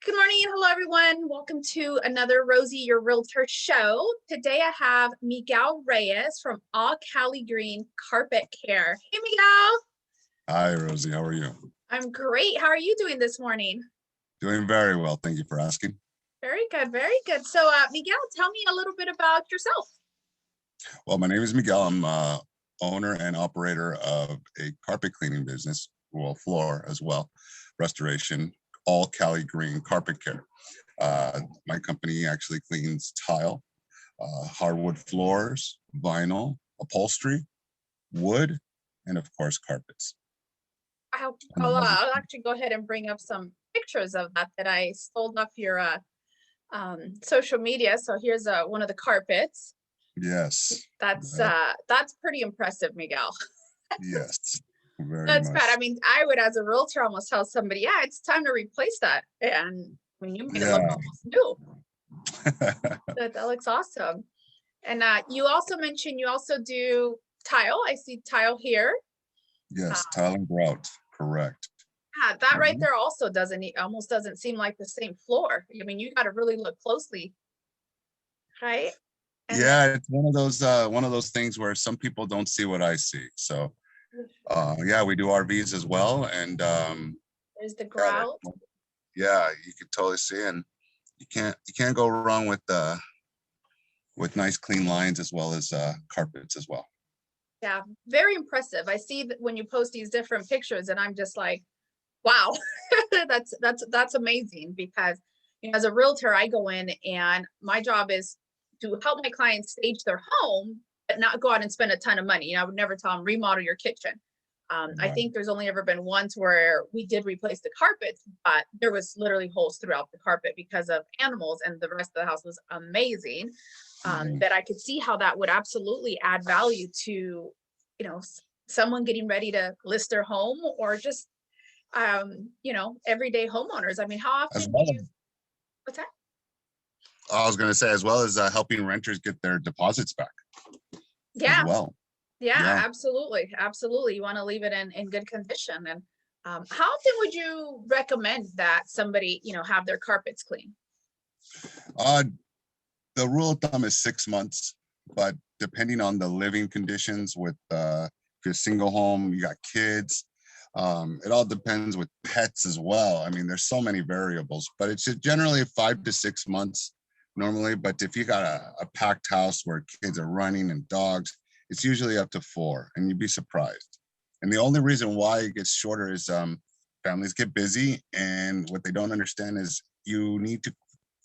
Good morning and hello everyone. Welcome to another Rosie Your Realtor show. Today I have Miguel Reyes from All Cali Green Carpet Care. Hey Miguel. Hi Rosie, how are you? I'm great. How are you doing this morning? Doing very well, thank you for asking. Very good, very good. So Miguel, tell me a little bit about yourself. Well, my name is Miguel. I'm owner and operator of a carpet cleaning business, well, floor as well, restoration, All Cali Green Carpet Care. My company actually cleans tile, hardwood floors, vinyl, upholstery, wood, and of course carpets. I'll actually go ahead and bring up some pictures of that I stole off your social media. So here's one of the carpets. Yes. That's pretty impressive, Miguel. Yes. Very That's much. bad. I mean, I would, as a realtor, almost tell somebody, yeah, it's time to replace that. And I mean, you made it look almost new. That looks awesome. And you also mentioned you also do tile. I see tile here. Yes, tile and grout, correct. Yeah, that right there also almost doesn't seem like the same floor. I mean, you got to really look closely, right? And yeah, it's one of those things where some people don't see what I see. So yeah, we do RVs as well, and there's the grout. Yeah, you can totally see, and you can't go wrong with nice clean lines as well as carpets as well. Yeah, very impressive. I see that when you post these different pictures, and I'm just like, wow, that's amazing. Because as a realtor, I go in and my job is to help my clients stage their home, but not go out and spend a ton of money. I would never tell them remodel your kitchen. I think there's only ever been once where we did replace the carpets, but there was literally holes throughout the carpet because of animals, and the rest of the house was amazing. That I could see how that would absolutely add value to, someone getting ready to list their home, or just, everyday homeowners. I mean, how often what's that? I was going to say, as well as helping renters get their deposits back. Yeah. As well. Yeah, absolutely. Absolutely. You want to leave it in good condition. And how often would you recommend that somebody, have their carpets clean? The rule of thumb is 6 months, but depending on the living conditions with if you're a single home, you got kids, it all depends with pets as well. I mean, there's so many variables, but it's generally 5 to 6 months normally. But if you got a packed house where kids are running and dogs, it's usually up to 4, and you'd be surprised. And the only reason why it gets shorter is families get busy, and what they don't understand is you need to,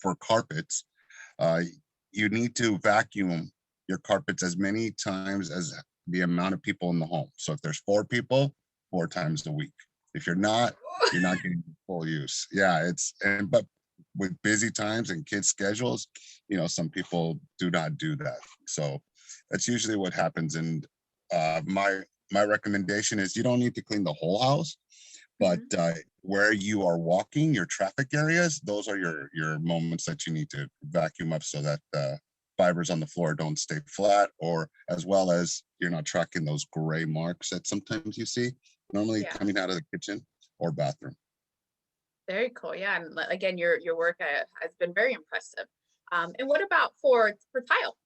for carpets, you need to vacuum your carpets as many times as the amount of people in the home. So if there's 4 people, 4 times a week. If you're not getting full use. Yeah, but with busy times and kids' schedules, some people do not do that. So that's usually what happens. And my recommendation is you don't need to clean the whole house, but where you are walking, your traffic areas, those are your moments that you need to vacuum up so that fibers on the floor don't stay flat, or as well as you're not tracking those gray marks that sometimes you see normally coming out of the kitchen or bathroom. Very cool. Yeah. And again, your work has been very impressive. And what about for tile?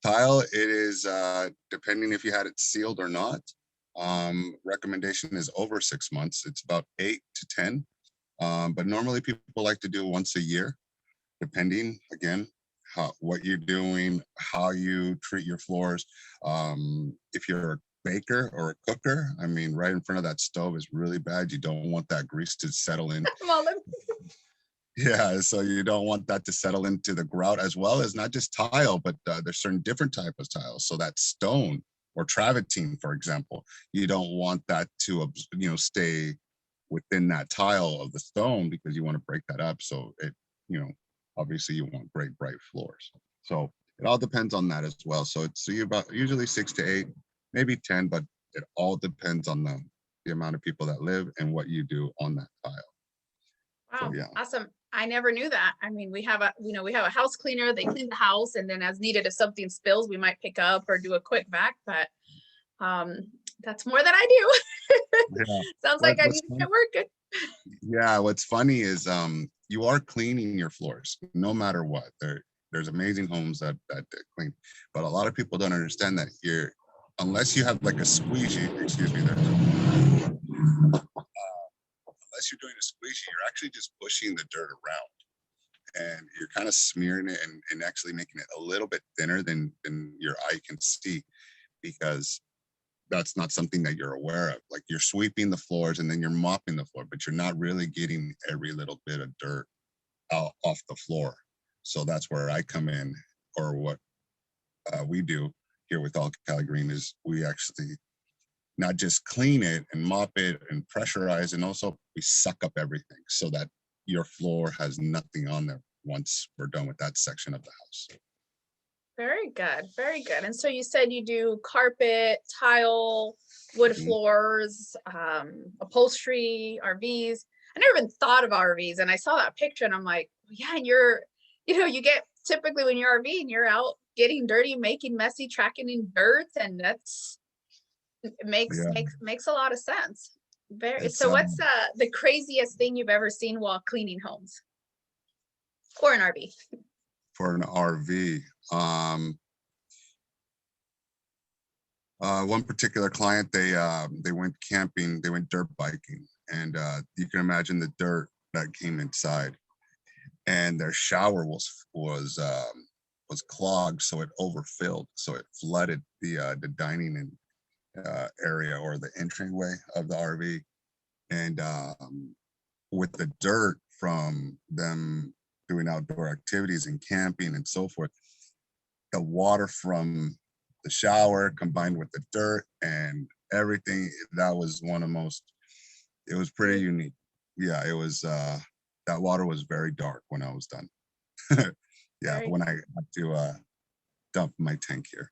Tile, it is depending if you had it sealed or not. Recommendation is over 6 months. It's about 8 to 10. But normally people like to do once a year, depending again what you're doing, how you treat your floors. If you're a baker or a cooker, I mean, right in front of that stove is really bad. You don't want that grease to settle in. Yeah, so you don't want that to settle into the grout, as well as not just tile, but there's certain different type of tiles. So that stone or travertine, for example, you don't want that to stay within that tile of the stone, because you want to break that up. So it, obviously you want great bright floors. So it all depends on that as well. So it's usually 6 to 8, maybe 10, but it all depends on the amount of people that live and what you do on that tile. Wow, so, yeah. Awesome. I never knew that. I mean, we have a house cleaner. They clean the house, and then as needed, if something spills, we might pick up or do a quick vac. But that's more than I do. Yeah. Sounds like I need to get working. Yeah, what's funny is you are cleaning your floors no matter what. There's amazing homes that clean, but a lot of people don't understand that you're, unless you have like a squeegee, excuse me, unless you're doing a squeegee, you're actually just pushing the dirt around, and you're kind of smearing it and actually making it a little bit thinner than your eye can see, because that's not something that you're aware of. Like, you're sweeping the floors and then you're mopping the floor, but you're not really getting every little bit of dirt out off the floor. So that's where I come in, or what we do here with All Cali Green is we actually not just clean it and mop it and pressurize, and also we suck up everything so that your floor has nothing on there once we're done with that section of the house. Very good, very good. And so you said you do carpet, tile, wood Mhm. floors, upholstery, RVs. I never even thought of RVs, and I saw that picture and I'm like, yeah, and you get typically when you're RV and you're out getting dirty, making messy, tracking in dirt, and that's it Yeah, makes a lot of sense. Very. it's So what's the craziest thing you've ever seen while cleaning homes or an RV? for an RV. One particular client, they went camping, they went dirt biking, and you can imagine the dirt that came inside. And their shower was clogged, so it overfilled, so it flooded the dining and area, or the entryway of the RV. And with the dirt from them doing outdoor activities and camping and so forth, the water from the shower combined with the dirt and everything, that was one of most, it was pretty unique. Yeah, it was that water was very dark when I was done. Yeah, Very, when I had to dump my tank here.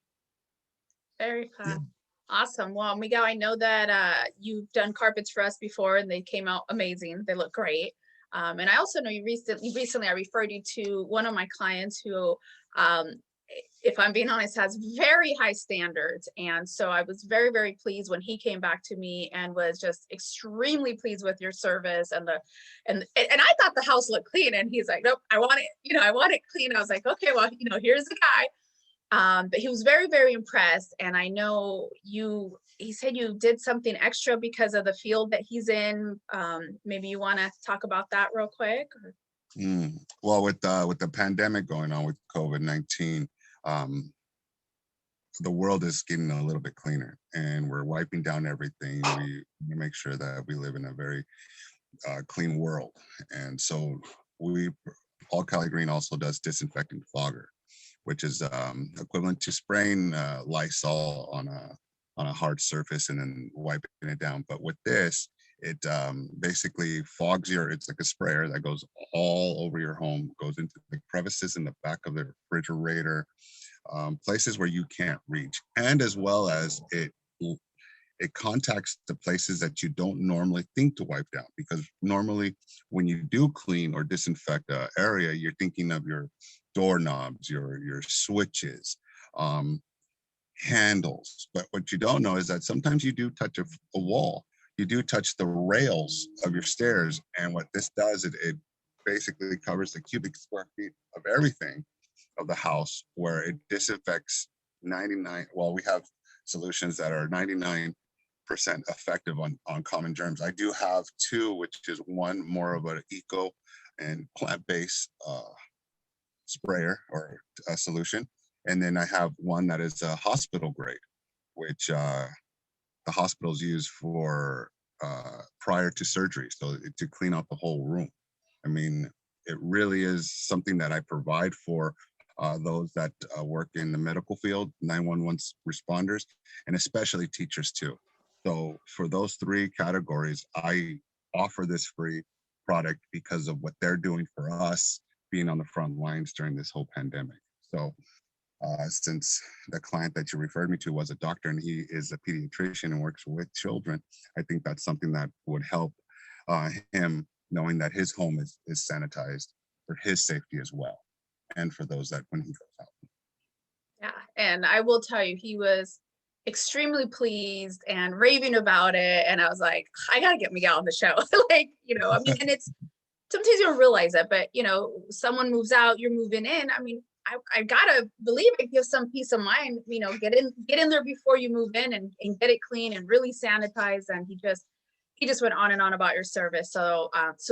very Yeah. fun. Awesome. Well, Miguel, I know that you've done carpets for us before and they came out amazing. They look great. And I also know you recently I referred you to one of my clients who, um, if I'm being honest, has very high standards. And so I was very, very pleased when he came back to me and was just extremely pleased with your service and I thought the house looked clean. And he's like, nope, I want it, I want it clean. I was like, okay, well, here's the guy. But he was very, very impressed. And I know he said you did something extra because of the field that he's in. Maybe you want to talk about that real quick? Well, with the pandemic going on with COVID-19, um, the world is getting a little bit cleaner, and we're wiping down everything. We make sure that we live in a very clean world, and so we All Cali Green also does disinfectant fogger, which is equivalent to spraying Lysol on a hard surface and then wiping it down. But with this, it basically fogs it's like a sprayer that goes all over your home, goes into the crevices in the back of the refrigerator, places where you can't reach, and as well as it contacts the places that you don't normally think to wipe down, because normally when you do clean or disinfect an area, you're thinking of your doorknobs, your switches, um, handles. But what you don't know is that sometimes you do touch a wall, you do touch the rails of your stairs, and what this does, it basically covers the cubic square feet of everything of the house, where it disinfects 99, well, we have solutions that are 99% effective on common germs. I do have two, which is one more of an eco and plant-based sprayer or a solution, and then I have one that is a hospital grade, which the hospitals use for prior to surgery, so to clean out the whole room. I mean, it really is something that I provide for those that work in the medical field, 911 responders, and especially teachers too. So for those three categories, I offer this free product because of what they're doing for us being on the front lines during this whole pandemic. So since the client that you referred me to was a doctor and he is a pediatrician and works with children, I think that's something that would help him, knowing that his home is sanitized for his safety as well, and for those that when he goes out. Yeah, and I will tell you, he was extremely pleased and raving about it. And I was like, I gotta get Miguel on the show. Like, I mean, and it's sometimes you don't realize it, but someone moves out, you're moving in. I mean, I gotta believe it gives some peace of mind. Get in there before you move in and get it clean and really sanitized. And he just went on and on about your service. So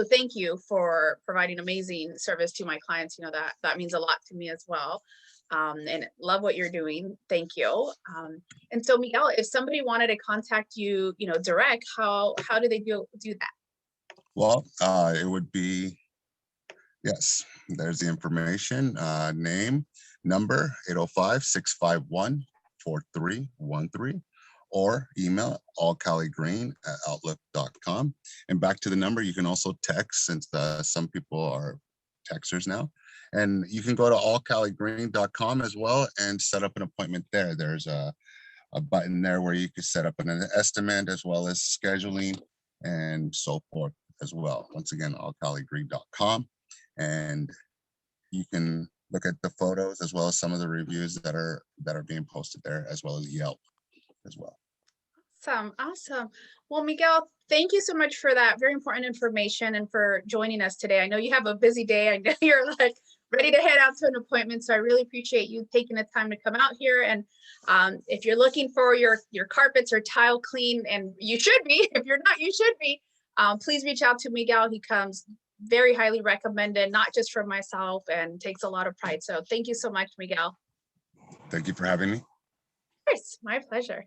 thank you for providing amazing service to my clients. That means a lot to me as well. And love what you're doing. Thank you. And so Miguel, if somebody wanted to contact you, direct, how do they do that? Well, it would be, yes, there's the information, name, number, 805-651-4313, or email allcaligreen@outlook.com. And back to the number, you can also text, since some people are texters now. And you can go to allcaligreen.com as well and set up an appointment there. There's a button there where you can set up an estimate as well as scheduling and so forth as well. Once again, allcaligreen.com. And you can look at the photos as well as some of the reviews that are being posted there, as well as Yelp as well. Awesome. Well, Miguel, thank you so much for that very important information and for joining us today. I know you have a busy day. I know you're like ready to head out to an appointment. So I really appreciate you taking the time to come out here. And if you're looking for your carpets or tile clean, and you should be, if you're not, you should be, please reach out to Miguel. He comes very highly recommended, not just for myself, and takes a lot of pride. So thank you so much, Miguel. Thank you for having me. Of course, my pleasure.